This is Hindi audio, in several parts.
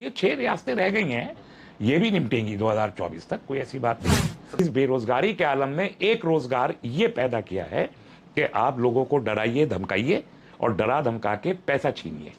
ये 6 रियासतें रह गई हैं, ये भी निपटेंगी 2024 तक, कोई ऐसी बात नहीं। इस बेरोजगारी के आलम ने एक रोजगार ये पैदा किया है कि आप लोगों को डराइए धमकाइए और डरा धमका के पैसा छीनिए।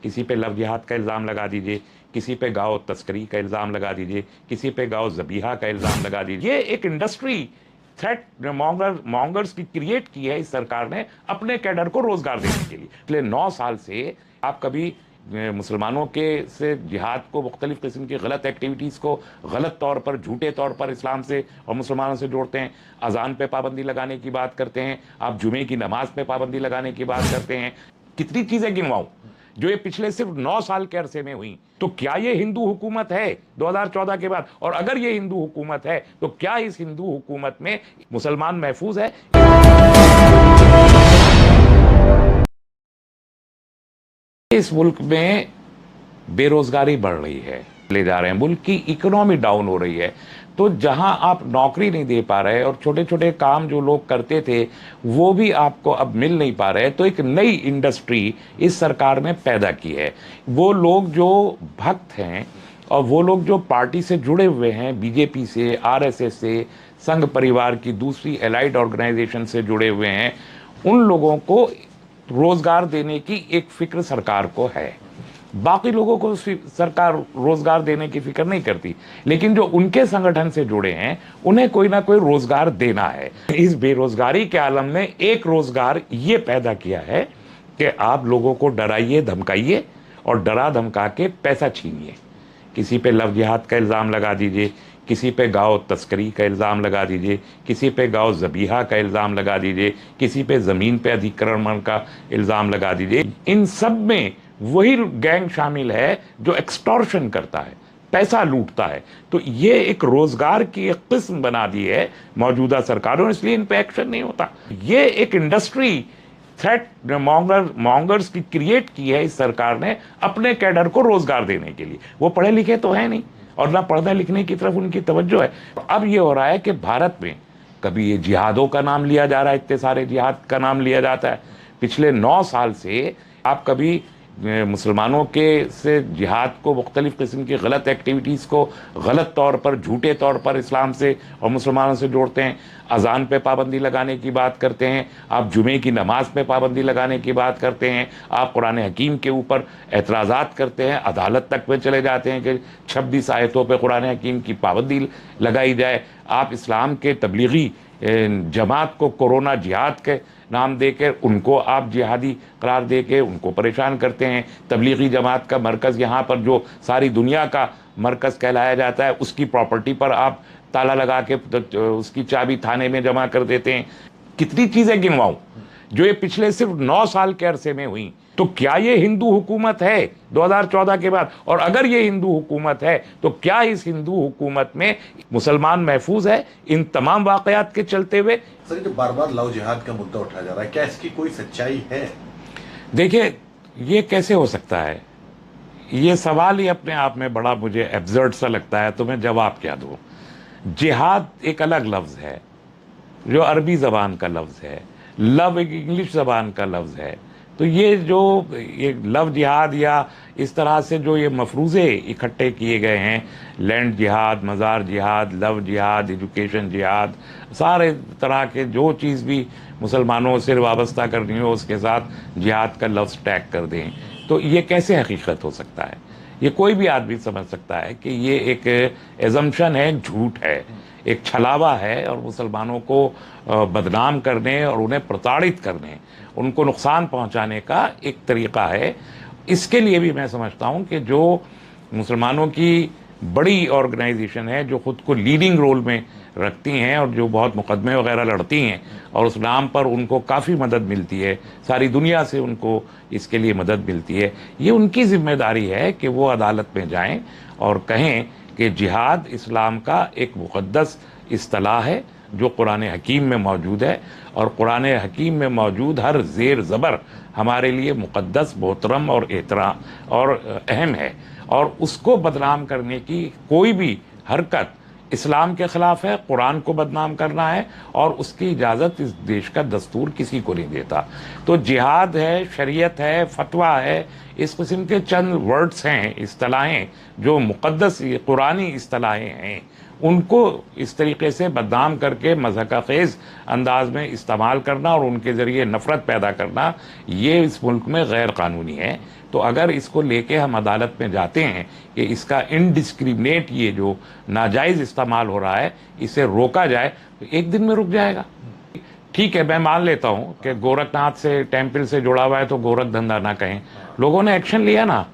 किसी पे लव जिहाद का इल्ज़ाम लगा दीजिए, किसी पे गाँव तस्करी का इल्ज़ाम लगा दीजिए, किसी पे गाँव ज़बीहा का इल्ज़ाम लगा दीजिए। ये एक इंडस्ट्री थ्रेट मॉन्गर्स की क्रिएट की है इस सरकार ने अपने कैडर को रोजगार देने के लिए। पिछले 9 साल से आप कभी मुसलमानों के से जिहाद को, मुख्तलिफ किस्म की गलत एक्टिविटीज़ को गलत तौर पर, झूठे तौर पर इस्लाम से और मुसलमानों से जोड़ते हैं। अजान पे पाबंदी लगाने की बात करते हैं, आप जुमे की नमाज पे पाबंदी लगाने की बात करते हैं। कितनी चीज़ें गिनवाऊं जो ये पिछले सिर्फ 9 साल के अरसे में हुई। तो क्या ये हिंदू हुकूमत है 2014 के बाद? और अगर ये हिंदू हुकूमत है तो क्या इस हिंदू हुकूमत में मुसलमान महफूज है? इस मुल्क में बेरोजगारी बढ़ रही है, ले जा रहे हैं, मुल्क की इकोनॉमी डाउन हो रही है। तो जहां आप नौकरी नहीं दे पा रहे और छोटे छोटे काम जो लोग करते थे वो भी आपको अब मिल नहीं पा रहे, तो एक नई इंडस्ट्री इस सरकार ने पैदा की है। वो लोग जो भक्त हैं और वो लोग जो पार्टी से जुड़े हुए हैं, बीजेपी से, आरएसएस से, संघ परिवार की दूसरी एलाइड ऑर्गेनाइजेशन से जुड़े हुए हैं, उन लोगों को रोजगार देने की एक फिक्र सरकार को है। बाकी लोगों को सरकार रोजगार देने की फिक्र नहीं करती, लेकिन जो उनके संगठन से जुड़े हैं उन्हें कोई ना कोई रोजगार देना है। इस बेरोजगारी के आलम ने एक रोजगार ये पैदा किया है कि आप लोगों को डराइए धमकाइए और डरा धमका के पैसा छीनिए। किसी पे लव जिहाद का इल्ज़ाम लगा दीजिए, किसी पे गाँव तस्करी का इल्ज़ाम लगा दीजिए, किसी पे गाँव ज़बीहा का इल्ज़ाम लगा दीजिए, किसी पे ज़मीन पे अधिक्रमण का इल्ज़ाम लगा दीजिए। इन सब में वही गैंग शामिल है जो एक्सटॉर्शन करता है, पैसा लूटता है। तो ये एक रोजगार की एक किस्म बना दी है मौजूदा सरकारों, इसलिए इन पे एक्शन नहीं होता। ये एक इंडस्ट्री थ्रेट मॉन्गर्स की क्रिएट की है इस सरकार ने अपने कैडर को रोजगार देने के लिए। वो पढ़े लिखे तो है नहीं और ना पढ़ने लिखने की तरफ उनकी तवज्जो है। अब ये हो रहा है कि भारत में कभी ये जिहादों का नाम लिया जा रहा है, इतने सारे जिहाद का नाम लिया जाता है। पिछले 9 साल से आप कभी मुसलमानों के से जिहाद को, मुख्तलिफ किस्म की गलत एक्टिविटीज़ को गलत तौर पर, झूठे तौर पर इस्लाम से और मुसलमानों से जोड़ते हैं। अजान पे पाबंदी लगाने की बात करते हैं, आप जुमे की नमाज पे पाबंदी लगाने की बात करते हैं, आप कुरान हकीम के ऊपर एतराज़ात करते हैं, अदालत तक में चले जाते हैं कि 26 आयतों पे कुरान हकीम की पाबंदी लगाई जाए। आप इस्लाम के तबलीगी जमात को कोरोना जिहाद के नाम देकर उनको आप जिहादी करार दे के उनको परेशान करते हैं। तबलीगी जमात का मरकज़ यहाँ पर जो सारी दुनिया का मरकज़ कहलाया जाता है, उसकी प्रॉपर्टी पर आप ताला लगा के उसकी चाबी थाने में जमा कर देते हैं। कितनी चीज़ें गिनवाऊं जो ये पिछले सिर्फ 9 साल के अरसे में हुई। तो क्या ये हिंदू हुकूमत है 2014 के बाद? और अगर ये हिंदू हुकूमत है तो क्या इस हिंदू हुकूमत में मुसलमान महफूज है इन तमाम वाकयात के चलते हुए? सर, जो बार बार लव जिहाद का मुद्दा उठाया जा रहा है, क्या इसकी कोई सच्चाई है? देखिए, ये कैसे हो सकता है? ये सवाल ही अपने आप में बड़ा मुझे एब्सर्ड सा लगता है, तो मैं जवाब क्या दूं। जिहाद एक अलग लफ्ज़ है जो अरबी ज़बान का लफ्ज़ है, लव एक इंग्लिश ज़बान का लफ्ज़ है। तो ये जो ये लव जिहाद या इस तरह से जो ये मफरूज़े इकट्ठे किए गए हैं, लैंड जिहाद, मज़ार जिहाद, लव जिहाद, एजुकेशन जिहाद, सारे तरह के जो चीज़ भी मुसलमानों से वाबस्ता करनी हो उसके साथ जिहाद का लफ्ज़ टैग कर दें, तो ये कैसे हकीकत हो सकता है? ये कोई भी आदमी समझ सकता है कि ये एक एजम्पशन है, झूठ है, एक छलावा है और मुसलमानों को बदनाम करने और उन्हें प्रताड़ित करने, उनको नुकसान पहुंचाने का एक तरीक़ा है। इसके लिए भी मैं समझता हूं कि जो मुसलमानों की बड़ी ऑर्गेनाइजेशन है जो ख़ुद को लीडिंग रोल में रखती हैं और जो बहुत मुकदमे वगैरह लड़ती हैं और उस नाम पर उनको काफ़ी मदद मिलती है, सारी दुनिया से उनको इसके लिए मदद मिलती है, ये उनकी ज़िम्मेदारी है कि वो अदालत में जाएं और कहें कि जिहाद इस्लाम का एक मुक़द्दस इस्तिलाह है जो कुरान हकीम में मौजूद है और कुरान हकीम में मौजूद हर ज़ेर ज़बर हमारे लिए मुक़द्दस, मोहतरम और एहतराम और अहम है, और उसको बदनाम करने की कोई भी हरकत इस्लाम के खिलाफ है, कुरान को बदनाम करना है, और उसकी इजाज़त इस देश का दस्तूर किसी को नहीं देता। तो जिहाद है, शरीयत है, फतवा है, इस किस्म के चंद वर्ड्स हैं, इस्तिलाहें जो मुक़द्दस कुरानी इस्तिलाहें हैं, उनको इस तरीके से बदनाम करके मज़हक़-ख़ेज़ अंदाज में इस्तेमाल करना और उनके ज़रिए नफ़रत पैदा करना, ये इस मुल्क में गैर कानूनी है। तो अगर इसको लेके हम अदालत में जाते हैं कि इसका इनडिस्क्रिमिनेट ये जो नाजायज़ इस्तेमाल हो रहा है, इसे रोका जाए, तो एक दिन में रुक जाएगा। ठीक है, मैं मान लेता हूँ कि गोरखनाथ से, टेम्पल से जुड़ा हुआ है, तो गोरख धंधा ना कहें। लोगों ने एक्शन लिया ना,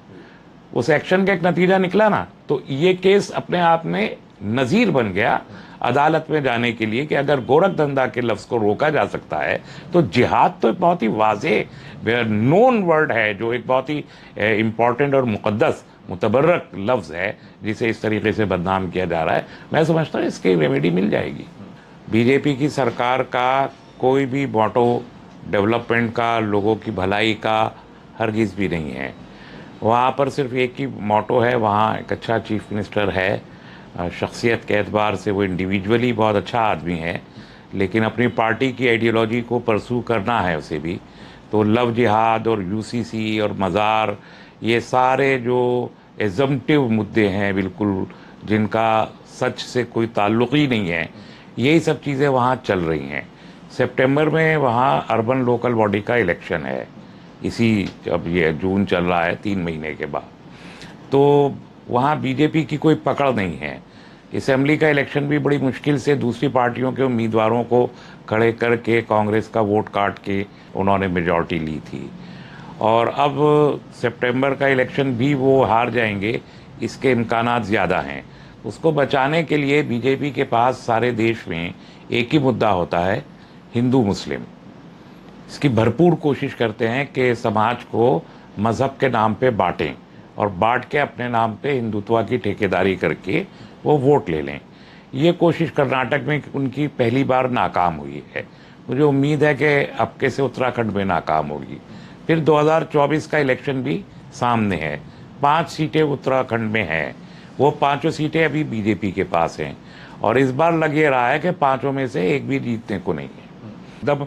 उस एक्शन का एक नतीजा निकला ना, तो ये केस अपने आप में नज़ीर बन गया अदालत में जाने के लिए कि अगर गोरख धंधा के लफ्ज़ को रोका जा सकता है, तो जिहाद तो एक बहुत ही वाज़ेह नोन वर्ड है, जो एक बहुत ही इम्पॉर्टेंट और मुक़द्दस मुतबर्रक लफ्ज़ है, जिसे इस तरीके से बदनाम किया जा रहा है। मैं समझता हूँ इसकी रेमेडी मिल जाएगी। बीजेपी की सरकार का कोई भी मोटो डेवलपमेंट का, लोगों की भलाई का हरगिज़ भी नहीं है। वहाँ पर सिर्फ एक ही मोटो है, वहाँ एक अच्छा चीफ मिनिस्टर है, शख्सियत के एतबार से वो इंडिविजुअली बहुत अच्छा आदमी है, लेकिन अपनी पार्टी की आइडियोलॉजी को परसू करना है उसे भी। तो लव जिहाद और यूसीसी और मज़ार, ये सारे जो एजम्पटिव मुद्दे हैं बिल्कुल, जिनका सच से कोई ताल्लुक़ ही नहीं है, यही सब चीज़ें वहाँ चल रही हैं। सितंबर में वहाँ अर्बन लोकल बॉडी का इलेक्शन है, इसी अब ये जून चल रहा है 3 महीने के बाद, तो वहाँ बीजेपी की कोई पकड़ नहीं है। असेंबली का इलेक्शन भी बड़ी मुश्किल से दूसरी पार्टियों के उम्मीदवारों को खड़े करके कांग्रेस का वोट काट के उन्होंने मेजॉरिटी ली थी, और अब सितंबर का इलेक्शन भी वो हार जाएंगे, इसके इम्कानात ज़्यादा हैं। उसको बचाने के लिए बीजेपी के पास सारे देश में एक ही मुद्दा होता है, हिंदू मुस्लिम। इसकी भरपूर कोशिश करते हैं कि समाज को मज़हब के नाम पे बांटें और बांट के अपने नाम पे हिंदुत्व की ठेकेदारी करके वो वोट ले लें। ये कोशिश कर्नाटक में उनकी पहली बार नाकाम हुई है। मुझे उम्मीद है कि अब के से उत्तराखंड में नाकाम होगी। फिर 2024 का इलेक्शन भी सामने है, 5 सीटें उत्तराखंड में हैं, वो 5 सीटें अभी बीजेपी के पास हैं, और इस बार लग ये रहा है कि 5 में से एक भी जीतने को नहीं है। एकदम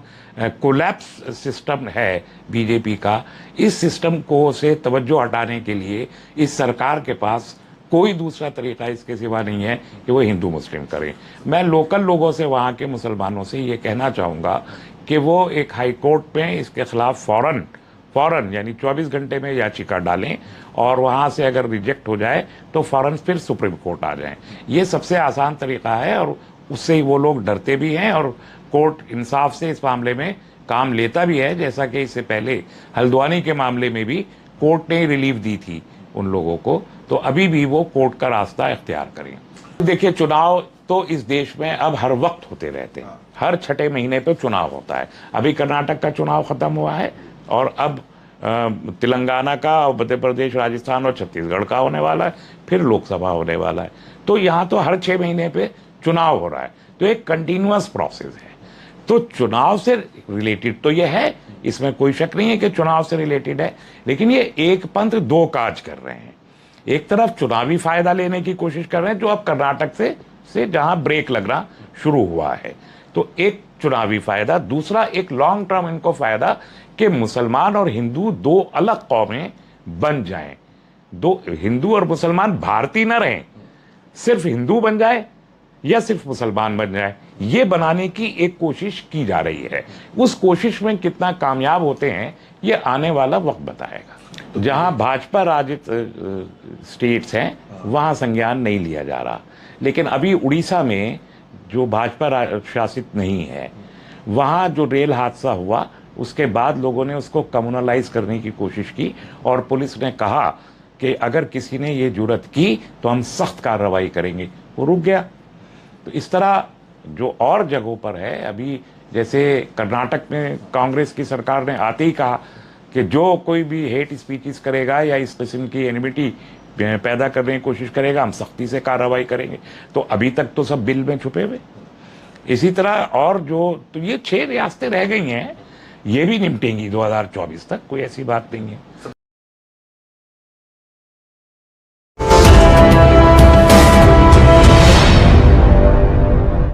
कोलैप्स सिस्टम है बीजेपी का। इस सिस्टम को से तवज्जो हटाने के लिए इस सरकार के पास कोई दूसरा तरीका इसके सिवा नहीं है कि वो हिंदू मुस्लिम करें। मैं लोकल लोगों से, वहाँ के मुसलमानों से ये कहना चाहूँगा कि वो एक हाई कोर्ट में इसके ख़िलाफ़ फ़ौरन यानी 24 घंटे में याचिका डालें, और वहाँ से अगर रिजेक्ट हो जाए तो फ़ौरन फिर सुप्रीम कोर्ट आ जाएं। ये सबसे आसान तरीका है, और उससे ही वो लोग डरते भी हैं, और कोर्ट इंसाफ से इस मामले में काम लेता भी है। जैसा कि इससे पहले हल्द्वानी के मामले में भी कोर्ट ने रिलीफ दी थी उन लोगों को, तो अभी भी वो कोर्ट का रास्ता इख्तियार करें। देखिए, चुनाव तो इस देश में अब हर वक्त होते रहते हैं, हर 6 महीने पे चुनाव होता है। अभी कर्नाटक का चुनाव ख़त्म हुआ है, और अब तेलंगाना का, और मध्य प्रदेश, राजस्थान और छत्तीसगढ़ का होने वाला है, फिर लोकसभा होने वाला है। तो यहाँ तो हर 6 महीने पे चुनाव हो रहा है, तो एक कंटिन्यूअस प्रोसेस है। तो चुनाव से रिलेटेड तो ये है, इसमें कोई शक नहीं है कि चुनाव से रिलेटेड है, लेकिन ये एक पंथ दो काज कर रहे हैं। एक तरफ चुनावी फायदा लेने की कोशिश कर रहे हैं, जो अब कर्नाटक से जहां ब्रेक लगना शुरू हुआ है, तो एक चुनावी फायदा, दूसरा एक लॉन्ग टर्म इनको फायदा कि मुसलमान और हिंदू दो अलग कौमें बन जाएं, दो हिंदू और मुसलमान भारतीय न रहें, सिर्फ हिंदू बन जाए या सिर्फ मुसलमान बन जाए, ये बनाने की एक कोशिश की जा रही है। उस कोशिश में कितना कामयाब होते हैं ये आने वाला वक्त बताएगा। जहां भाजपा राजित स्टेट्स हैं वहां संज्ञान नहीं लिया जा रहा, लेकिन अभी उड़ीसा में जो भाजपा शासित नहीं है, वहां जो रेल हादसा हुआ उसके बाद लोगों ने उसको कम्युनलाइज करने की कोशिश की, और पुलिस ने कहा कि अगर किसी ने ये जुर्रत की तो हम सख्त कार्रवाई करेंगे। वो रुक गया। तो इस तरह जो और जगहों पर है, अभी जैसे कर्नाटक में कांग्रेस की सरकार ने आते ही कहा कि जो कोई भी हेट स्पीचेस करेगा या इस किस्म की एनिमिटी पैदा करने की कोशिश करेगा, हम सख्ती से कार्रवाई करेंगे। तो अभी तक तो सब बिल में छुपे हुए। इसी तरह और जो, तो ये 6 रियासतें रह गई हैं, ये भी निपटेंगी 2024 तक, कोई ऐसी बात नहीं है।